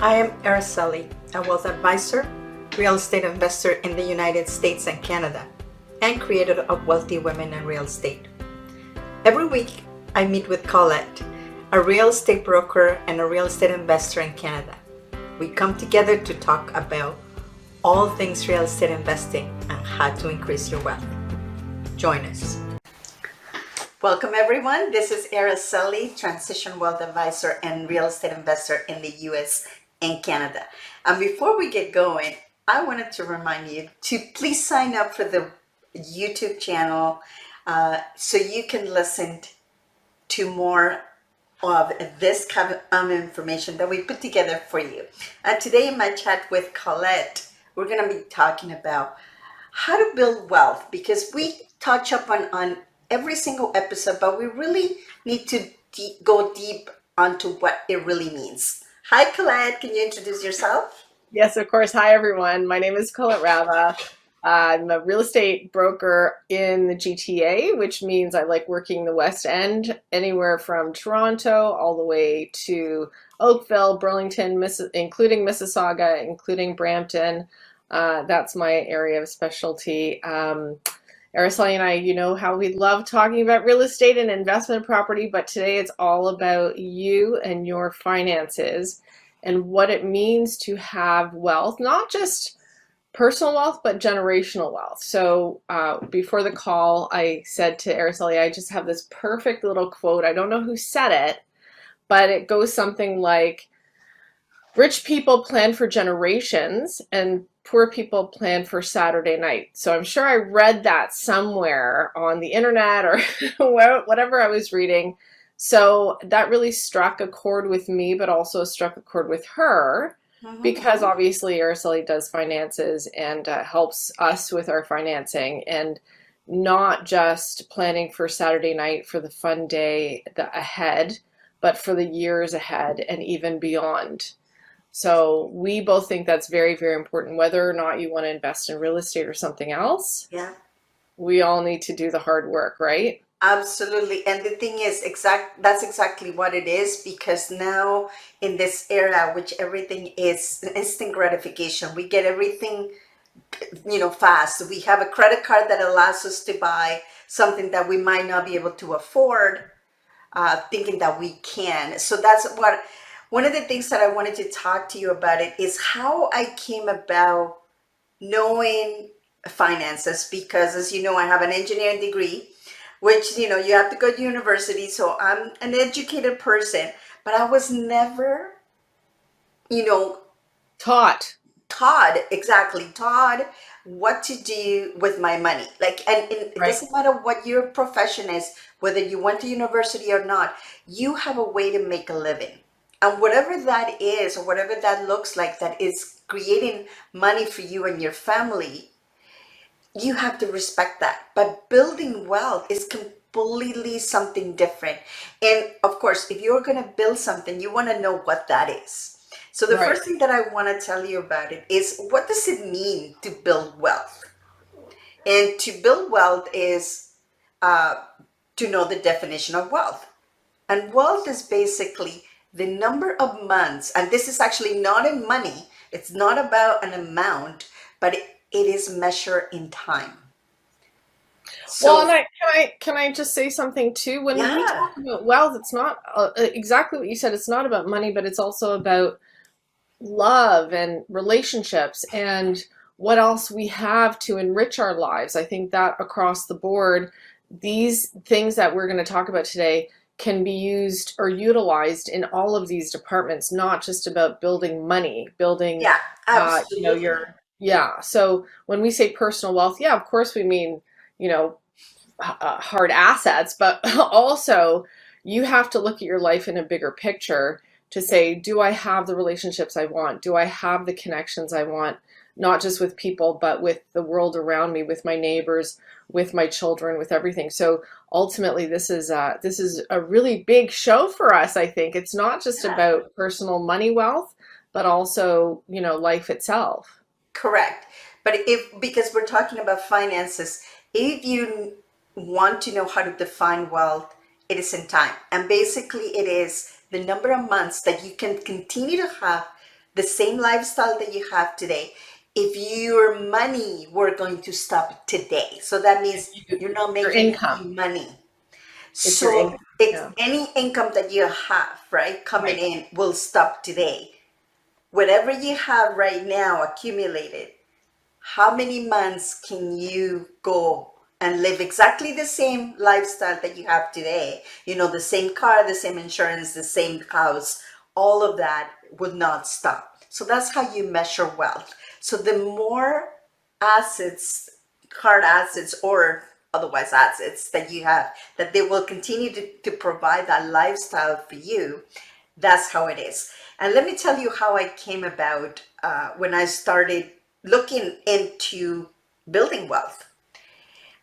I am Araceli, a wealth advisor, real estate investor in the United States and Canada, and creator of Wealthy Women in Real Estate. Every week, I meet with Colette, a real estate broker and a real estate investor in Canada. We come together to talk about all things real estate investing and how to increase your wealth. Join us. Welcome everyone. This is Araceli, Transition Wealth Advisor and Real Estate Investor in the US and Canada. And before we get going, I wanted to remind you to please sign up for the YouTube channel so you can listen to more of this kind of information that we put together for you. And today in my chat with Colette, we're going to be talking about how to build wealth, because we touch up on every single episode, but we really need to go deep onto what it really means. Hi, Colette. Can you introduce yourself? Yes, of course. Hi, everyone. My name is Colette Rava. I'm a real estate broker in the GTA, which means I like working the West End, anywhere from Toronto all the way to Oakville, Burlington, including Mississauga, including Brampton. That's my area of specialty. Araceli and I, you know how we love talking about real estate and investment property, but today it's all about you and your finances and what it means to have wealth, not just personal wealth, but generational wealth. So before the call, I said to Araceli, I just have this perfect little quote. I don't know who said it, but it goes something like, rich people plan for generations and poor people plan for Saturday night. So I'm sure I read that somewhere on the internet or whatever I was reading. So that really struck a chord with me, but also struck a chord with her, because obviously Araceli does finances and helps us with our financing, and not just planning for Saturday night for the fun day ahead, but for the years ahead and even beyond. So we both think that's very, very important, whether or not you want to invest in real estate or something else. Yeah. We all need to do the hard work, right? Absolutely. And the thing is, that's exactly what it is, because now in this era, which everything is instant gratification, we get everything, fast. We have a credit card that allows us to buy something that we might not be able to afford, thinking that we can. So that's one of the things that I wanted to talk to you about it is how I came about knowing finances, because as you know, I have an engineering degree, which, you have to go to university. So I'm an educated person, but I was never, Taught what to do with my money. And it Right. doesn't matter what your profession is, whether you went to university or not, you have a way to make a living. And whatever that is, or whatever that looks like, that is creating money for you and your family, you have to respect that. But building wealth is completely something different. And of course, if you're going to build something, you want to know what that is. So the Right. first thing that I want to tell you about it is, what does it mean to build wealth? And to build wealth is to know the definition of wealth. And wealth is basically the number of months, and this is actually not in money, it's not about an amount, but it is measured in time. Well, and can I just say something too? When we Yeah, talk about wealth, it's not exactly what you said. It's not about money, but it's also about love and relationships and what else we have to enrich our lives. I think that across the board, these things that we're going to talk about today can be used or utilized in all of these departments, not just about building money, building, yeah, absolutely. So when we say personal wealth, yeah, of course we mean, hard assets, but also you have to look at your life in a bigger picture to say, do I have the relationships I want? Do I have the connections I want? Not just with people, but with the world around me, with my neighbors, with my children, with everything. So ultimately, this is a really big show for us. I think it's not just about personal money wealth, but also, life itself. Correct. But because we're talking about finances, if you want to know how to define wealth, it is in time. And basically, it is the number of months that you can continue to have the same lifestyle that you have today, if your money were going to stop today. So that means you're not Your making income. any money. It's your So income. it's Yeah. any income that you have, right, coming Right. in will stop today. Whatever you have right now accumulated, how many months can you go and live exactly the same lifestyle that you have today? You know, the same car, the same insurance, the same house, all of that would not stop. So that's how you measure wealth. So the more assets, hard assets or otherwise assets that you have, that they will continue to provide that lifestyle for you, that's how it is. And let me tell you how I came about when I started looking into building wealth.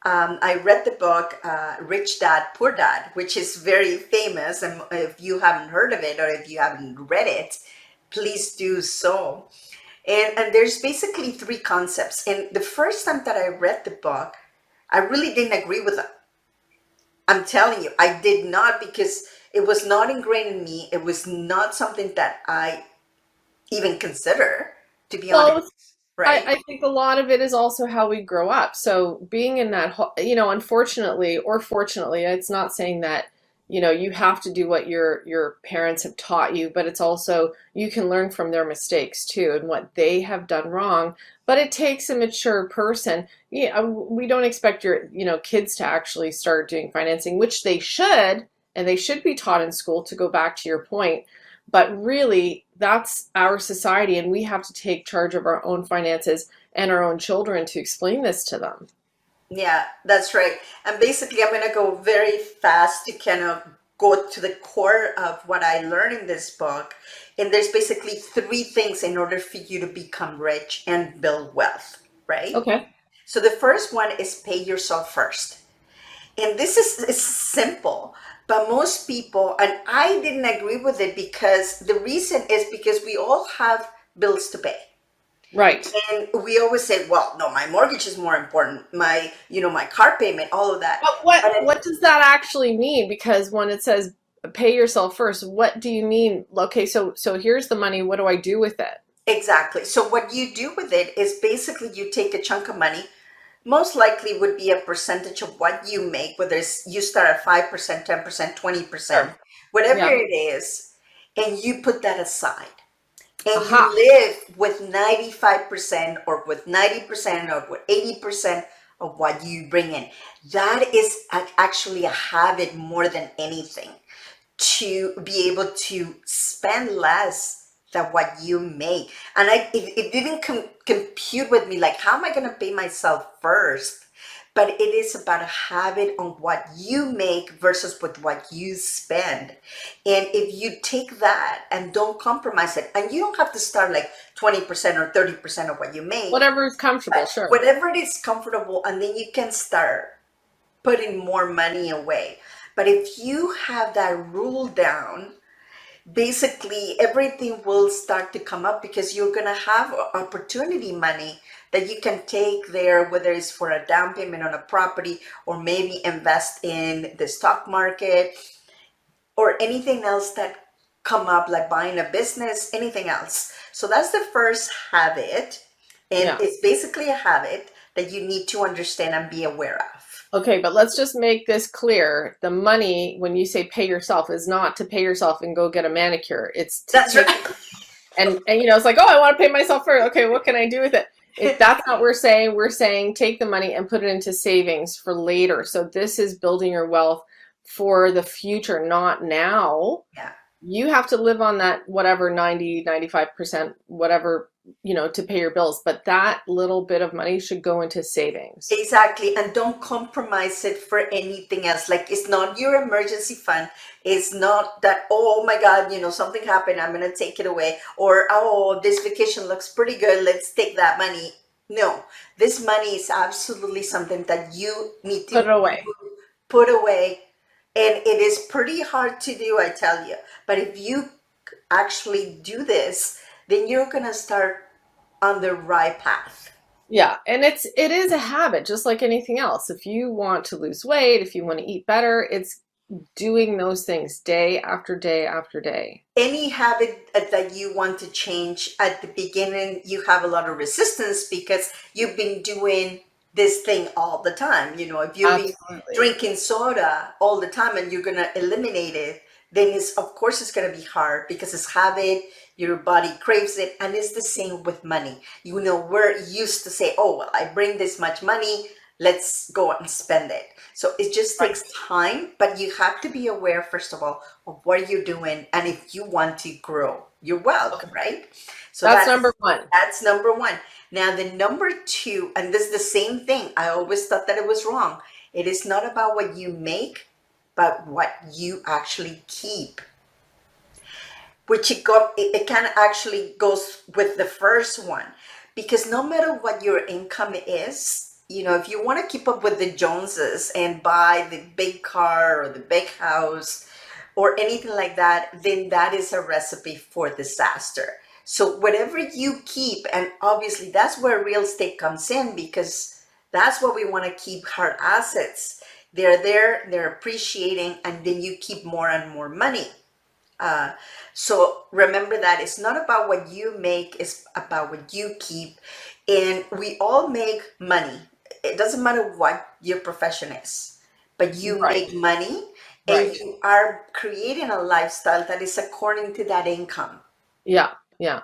I read the book Rich Dad, Poor Dad, which is very famous. And if you haven't heard of it or if you haven't read it, please do so. And there's basically three concepts. And the first time that I read the book, I really didn't agree with it. I'm telling you, I did not, because it was not ingrained in me. It was not something that I even consider, to be honest, Well, right? I think a lot of it is also how we grow up. So being in that, unfortunately or fortunately, it's not saying that, you have to do what your parents have taught you, but it's also you can learn from their mistakes too and what they have done wrong. But it takes a mature person. Yeah, we don't expect your, kids to actually start doing financing, which they should, and they should be taught in school, to go back to your point. But really, that's our society, and we have to take charge of our own finances and our own children to explain this to them. Yeah, that's right. And basically, I'm going to go very fast to kind of go to the core of what I learned in this book. And there's basically three things in order for you to become rich and build wealth, right? Okay. So the first one is pay yourself first. And this is simple, but most people, and I didn't agree with it, because the reason is because we all have bills to pay. Right. And we always say, well, no, my mortgage is more important, my, my car payment, all of that. But what But what does that actually mean? Because when it says pay yourself first, what do you mean? Okay, so here's the money. What do I do with it? exactly. So what you do with it is basically you take a chunk of money, most likely would be a percentage of what you make, whether it's you start at 5%, 10%, 20%, Sure. whatever Yeah. it is, and you put that aside. And you Aha. live with 95% or with 90% or with 80% of what you bring in. That is actually a habit more than anything, to be able to spend less than what you make. And it didn't compute with me, like, how am I going to pay myself first? But it is about a habit on what you make versus with what you spend. And if you take that and don't compromise it, and you don't have to start like 20% or 30% of what you make, Whatever is but comfortable, sure. whatever it is comfortable, and then you can start putting more money away. But if you have that rule down, basically everything will start to come up, because you're going to have opportunity money that you can take there, whether it's for a down payment on a property, or maybe invest in the stock market, or anything else that come up, like buying a business, anything else. So that's the first habit, and Yeah. it's basically a habit that you need to understand and be aware of. Okay, but let's just make this clear. The money, when you say pay yourself, is not to pay yourself and go get a manicure. It's to That's take right. and it's like, oh, I want to pay myself first. Okay, what can I do with it? If that's not what we're saying, we're saying take the money and put it into savings for later. So this is building your wealth for the future, not now. Yeah. You have to live on that whatever 90, 95%, whatever, to pay your bills, but that little bit of money should go into savings. Exactly. And don't compromise it for anything else. Like, it's not your emergency fund. It's not that, oh my God, something happened, I'm going to take it away. Or, oh, this vacation looks pretty good, let's take that money. No, this money is absolutely something that you need Put to it away. put away. And it is pretty hard to do, I tell you. But if you actually do this, then you're going to start on the right path. Yeah, and it is a habit just like anything else. If you want to lose weight, if you want to eat better, it's doing those things day after day after day. Any habit that you want to change at the beginning, you have a lot of resistance because you've been doing this thing all the time. You know, if you've been Absolutely. drinking soda all the time and you're going to eliminate it, then it's, of course, it's going to be hard because it's habit, your body craves it. And it's the same with money. You know, we're used to say, oh, well, I bring this much money, let's go out and spend it. So it just Right. takes time, but you have to be aware, first of all, of what you're doing and if you want to grow your wealth, Okay. right? So That's number one. that's number one. Now the number two, and this is the same thing. I always thought that it was wrong. It is not about what you make, but what you actually keep. Which it kind of actually goes with the first one, because no matter what your income is, you know, if you want to keep up with the Joneses and buy the big car or the big house or anything like that, then that is a recipe for disaster. So whatever you keep, and obviously that's where real estate comes in, because that's what we want to keep, our assets. They're there, they're appreciating, and then you keep more and more money. Uh, so remember that it's not about what you make, it's about what you keep. And we all make money. It doesn't matter what your profession is, but you Right. make money and Right. you are creating a lifestyle that is according to that income. Yeah. Yeah.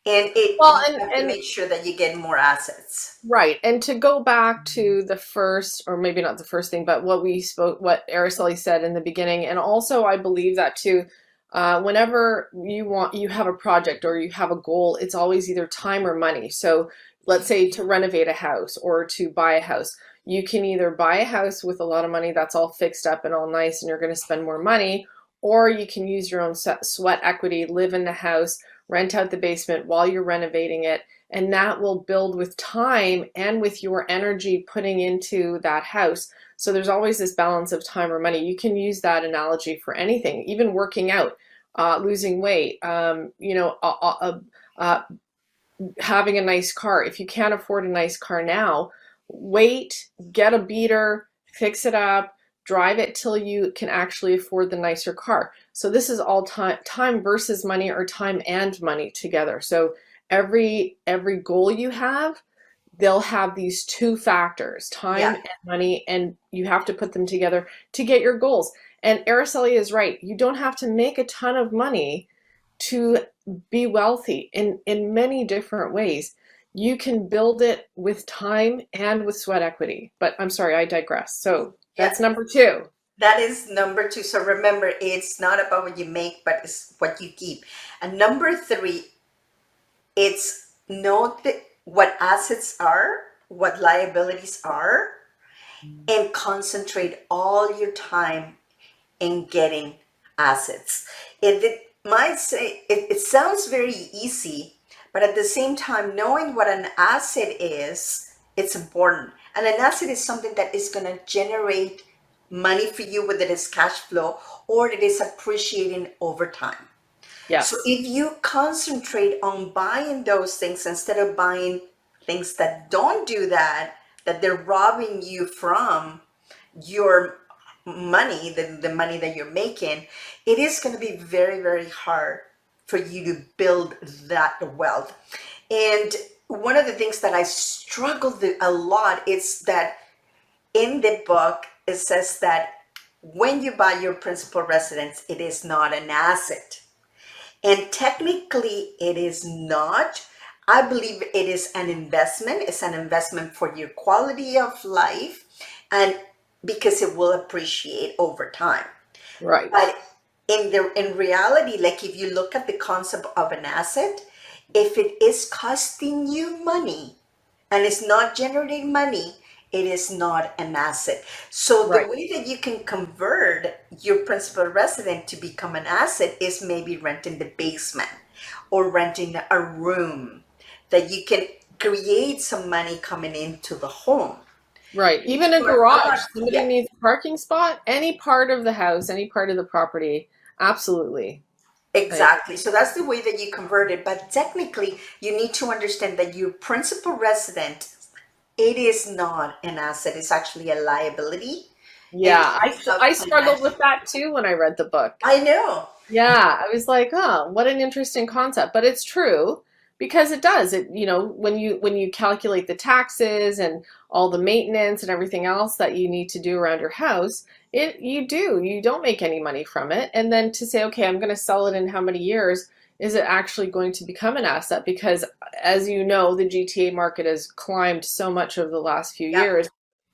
And Well, you have to and make sure that you get more assets. right. And to go back to the first, or maybe not the first thing, but what we spoke, what Araceli said in the beginning, and also I believe that too. Whenever you have a project or you have a goal, it's always either time or money. So let's say to renovate a house or to buy a house, you can either buy a house with a lot of money that's all fixed up and all nice, and you're going to spend more money, or you can use your own sweat equity, live in the house, rent out the basement while you're renovating it, and that will build with time and with your energy putting into that house. So there's always this balance of time or money. You can use that analogy for anything, even working out, losing weight, having a nice car. If you can't afford a nice car now, wait, get a beater, fix it up, drive it till you can actually afford the nicer car. So this is all time versus money, or time and money together. So every goal you have, they'll have these two factors, time Yeah. and money, and you have to put them together to get your goals. And Araceli is right. You don't have to make a ton of money to be wealthy in many different ways. You can build it with time and with sweat equity. But I'm sorry, I digress. So Yeah. that's number two. That is number two. So remember, it's not about what you make, but it's what you keep. And number three, it's know what assets are, what liabilities are, and concentrate all your time in getting assets. It might say, it sounds very easy, but at the same time, knowing what an asset is, it's important. And an asset is something that is going to generate money for you, whether it is cash flow or it is appreciating over time. So Yes. if you concentrate on buying those things instead of buying things that don't do that, that they're robbing you from your money, the money that you're making, it is going to be very, very hard for you to build that wealth. And one of the things that I struggled with a lot is that in the book, it says that when you buy your principal residence, it is not an asset. And technically, it is not. I believe it is an investment. It's an investment for your quality of life and because it will appreciate over time. Right. But in reality, like if you look at the concept of an asset, if it is costing you money and it's not generating money, it is not an asset. So the Right. way that you can convert your principal resident to become an asset is maybe renting the basement or renting a room that you can create some money coming into the home. Right. If Even a you're garage. not, Somebody yeah, needs a parking spot, any part of the house, any part of the property. Absolutely. I, exactly. So that's the way that you convert it. But technically, you need to understand that your principal resident, it is not an asset. It's actually a liability. in Yeah, terms of I struggled financial. with that too when I read the book. I know. Yeah, I was like, oh, what an interesting concept. But it's true because it does. It, when you calculate the taxes and all the maintenance and everything else that you need to do around your house, you don't make any money from it. And then to say, okay, I'm going to sell it in how many years, is it actually going to become an asset? Because as you know, the GTA market has climbed so much over the last few Yep. years.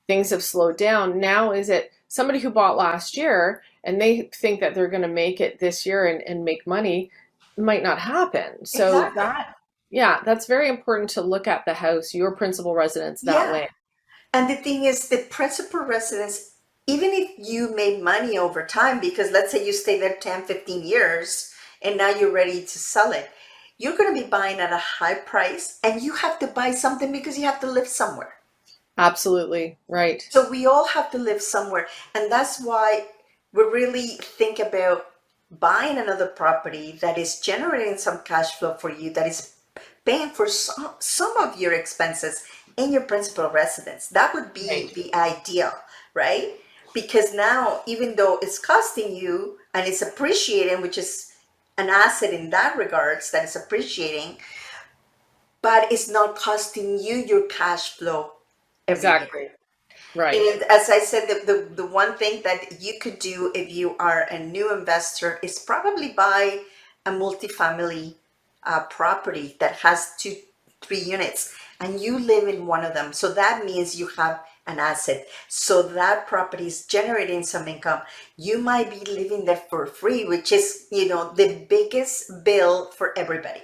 Things have slowed down. Now, is it somebody who bought last year and they think that they're going to make it this year and make money? Might not happen. So Exactly. that, yeah, that's very important to look at the house, your principal residence that Yeah. way. And the thing is, the principal residence, even if you made money over time, because let's say you stay there 10, 15 years and now you're ready to sell it, you're going to be buying at a high price and you have to buy something because you have to live somewhere. Absolutely. Right. So we all have to live somewhere. And that's why we really think about buying another property that is generating some cash flow for you, that is paying for some of your expenses in your principal residence. That would be Right. the ideal, right? Because now, even though it's costing you and it's appreciating, which is an asset in that regards, that is appreciating, but it's not costing you your cash flow every year. Exactly. Right. And as I said, the one thing that you could do if you are a new investor is probably buy a multifamily property that has two, three units, and you live in one of them. So that means you have an asset. So that property is generating some income. You might be living there for free, which is, the biggest bill for everybody.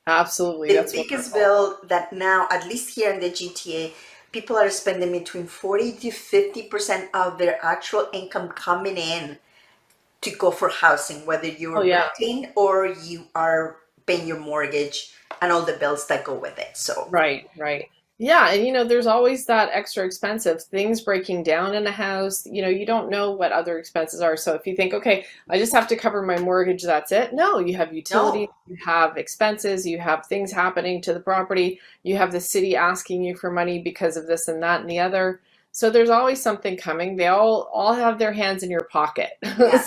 Absolutely. The That's biggest wonderful. bill that now, at least here in the GTA, people are spending between 40 to 50% of their actual income coming in to go for housing, whether Oh, you're yeah. renting or you are paying your mortgage and all the bills that go with it. So, Right, right. Yeah, and there's always that extra expensive things breaking down in a house. You don't know what other expenses are. So if you think, okay, I just have to cover my mortgage, that's it. No, you have utilities, no. you have expenses, you have things happening to the property, you have the city asking you for money because of this and that and the other. So there's always something coming. They all have their hands in your pocket. Yeah.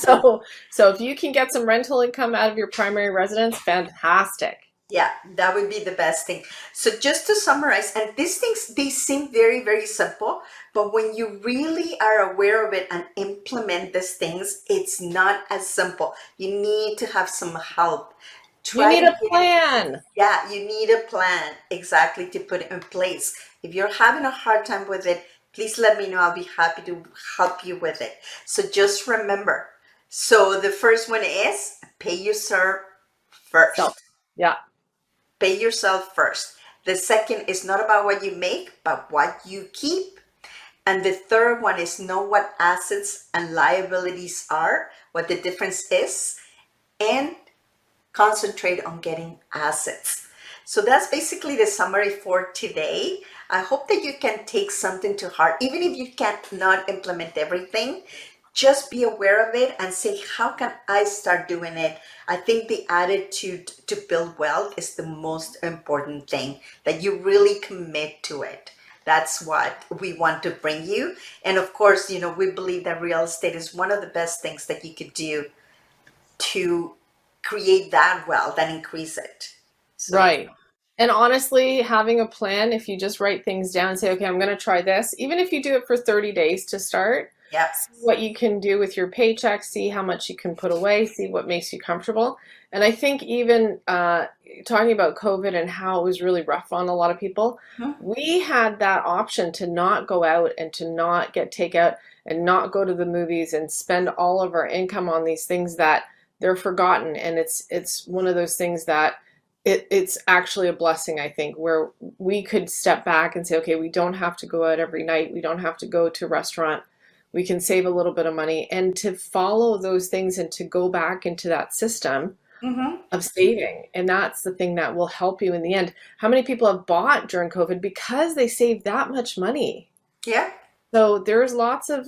So if you can get some rental income out of your primary residence, fantastic. Yeah, that would be the best thing. So just to summarize, and these things, they seem very, very simple, but when you really are aware of it and implement these things, it's not as simple. You need to have some help. You Try need to a get, plan. yeah, you need a plan exactly to put it in place. If you're having a hard time with it, please let me know. I'll be happy to help you with it. So just remember. So the first one is pay yourself So, first. yeah. Pay yourself first. The second is not about what you make, but what you keep. And the third one is know what assets and liabilities are, what the difference is, and concentrate on getting assets. So that's basically the summary for today. I hope that you can take something to heart, even if you can't not implement everything. Just be aware of it and say, how can I start doing it? I think the attitude to build wealth is the most important thing, that you really commit to it. That's what we want to bring you. And of course, we believe that real estate is one of the best things that you could do to create that wealth and increase it. So, Right. And honestly, having a plan, if you just write things down and say, okay, I'm going to try this, even if you do it for 30 days to start, yeah. see what you can do with your paycheck, see how much you can put away, see what makes you comfortable. And I think even talking about COVID and how it was really rough on a lot of people, Mhm. we had that option to not go out and to not get takeout and not go to the movies and spend all of our income on these things that they're forgotten. And it's one of those things that it's actually a blessing, I think, where we could step back and say, okay, we don't have to go out every night. We don't have to go to a restaurant. We can save a little bit of money and to follow those things and to go back into that system Mhm. of saving. And that's the thing that will help you in the end. How many people have bought during COVID because they saved that much money? Yeah. So there's lots of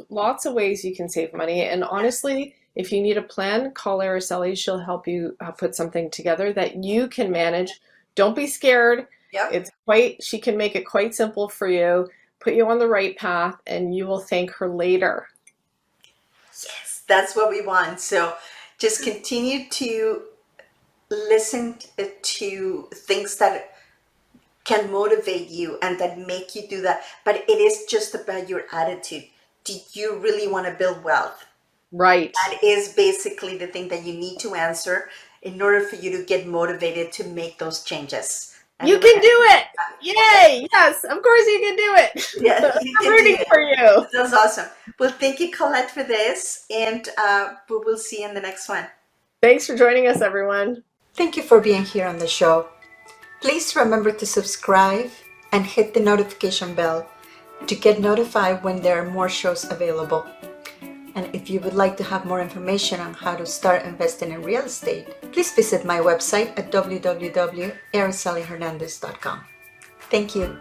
ways you can save money. And honestly, if you need a plan, call Araceli. She'll help you put something together that you can manage. Don't be scared. Yeah. She can make it quite simple for you, put you on the right path, and you will thank her later. That's what we want. So just continue to listen to things that can motivate you and that make you do that. But it is just about your attitude. Do you really want to build wealth? Right. That is basically the thing that you need to answer in order for you to get motivated to make those changes. You can do it! Yay! Yes, of course you can do it. Yeah, you I'm can do rooting it. for you. That's awesome. Well, thank you, Colette, for this, and we will see you in the next one. Thanks for joining us, everyone. Thank you for being here on the show. Please remember to subscribe and hit the notification bell to get notified when there are more shows available. And if you would like to have more information on how to start investing in real estate, please visit my website at www.aracelihernandez.com. Thank you.